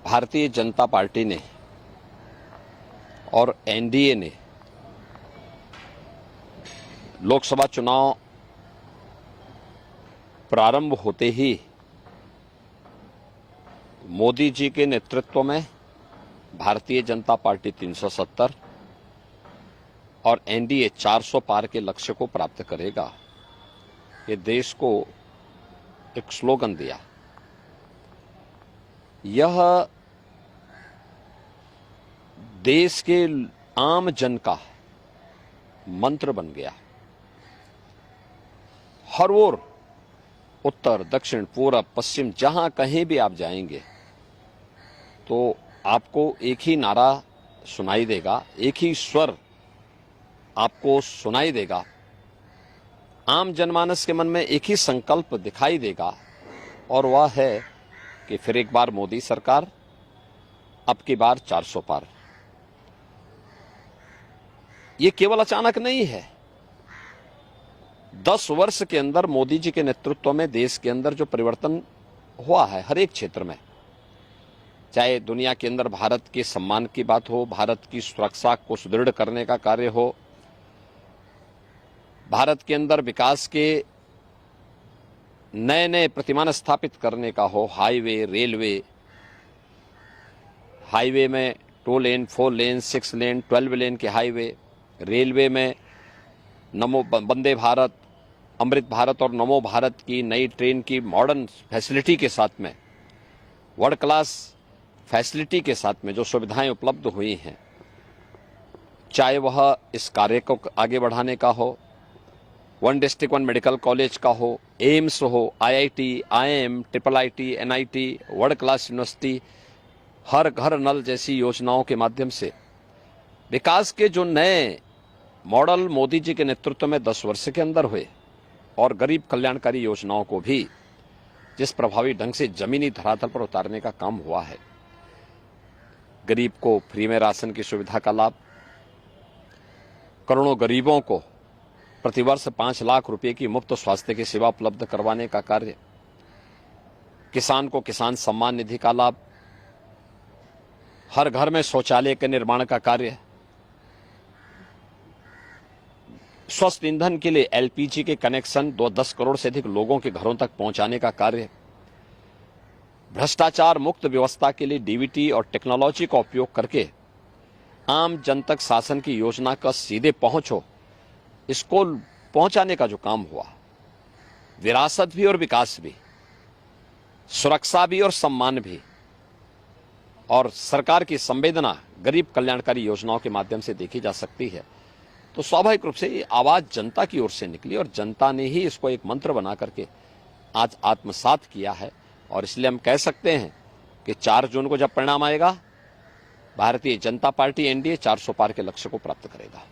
Bharatiya Janata party ने और NDA ने लोकसभा चुनाव प्रारंभ होते ही मोदी जी के नेतृत्व में भारतीय जनता पार्टी 370 और एनडीए 400 पार के लक्ष्य को प्राप्त करेगा, ये देश को एक स्लोगन दिया। यह देश के आम जन का मंत्र बन गया। हर ओर, उत्तर, दक्षिण, पूरब, पश्चिम, जहां कहीं भी आप जाएंगे तो आपको एक ही नारा सुनाई देगा, एक ही स्वर आपको सुनाई देगा। आम जनमानस के मन में एक ही संकल्प दिखाई देगा और वह है कि फिर एक बार मोदी सरकार, अब की बार 400 पार। ये केवल अचानक नहीं है। 10 वर्ष के अंदर मोदी जी के नेतृत्व में देश के अंदर जो परिवर्तन हुआ है, हर एक क्षेत्र में, चाहे दुनिया के अंदर भारत के सम्मान की बात हो, भारत की सुरक्षा को सुदृढ़ करने का कार्य हो, भारत के अंदर विकास के नए नए प्रतिमान स्थापित करने का हो, हाईवे, रेलवे, हाईवे में 2 लेन, 4 लेन, 6 लेन, 12 लेन के हाईवे, रेलवे में नमो वंदे भारत, अमृत भारत और नमो भारत की नई ट्रेन की मॉडर्न फैसिलिटी के साथ में, वर्ल्ड क्लास फैसिलिटी के साथ में जो सुविधाएं उपलब्ध हुई हैं, चाहे वह इस कार्य को आगे बढ़ाने का हो, 1 डिस्ट्रिक्ट 1 मेडिकल कॉलेज का हो, एम्स हो, IIT, IIM, IIIT, NIT, world class university, हर घर नल जैसी योजनाओं के माध्यम से विकास के जो नए मॉडल मोदी जी के नेतृत्व में 10 वर्ष के अंदर हुए और गरीब कल्याणकारी योजनाओं को भी जिस प्रभावी ढंग से जमीनी धरातल पर उतारने का काम हुआ है, गरीब को फ्री में राशन की सुविधा का लाभ, करोड़ों गरीबों को प्रतिवर्ष 5 लाख रुपए की मुफ्त स्वास्थ्य की सेवा उपलब्ध करवाने का कार्य, किसान को किसान सम्मान निधि का लाभ, हर घर में शौचालय के निर्माण का कार्य, स्वस्थ ईंधन के लिए एलपीजी के कनेक्शन 10 करोड़ से अधिक लोगों के घरों तक पहुंचाने का कार्य, भ्रष्टाचार मुक्त व्यवस्था के लिए डीबीटी और टेक्नोलॉजी का उपयोग करके आम जन तक शासन की योजना का सीधे पहुंचो, इसको पहुंचाने का जो काम हुआ, विरासत भी और विकास भी, सुरक्षा भी और सम्मान भी, और सरकार की संवेदना गरीब कल्याणकारी योजनाओं के माध्यम से देखी जा सकती है, तो स्वाभाविक रूप से ये आवाज जनता की ओर से निकली और जनता ने ही इसको एक मंत्र बना करके आज आत्मसात किया है। और इसलिए हम कह सकते हैं कि 4 जून को जब परिणाम आएगा, भारतीय जनता पार्टी एनडीए 400 पार के लक्ष्य को प्राप्त करेगा।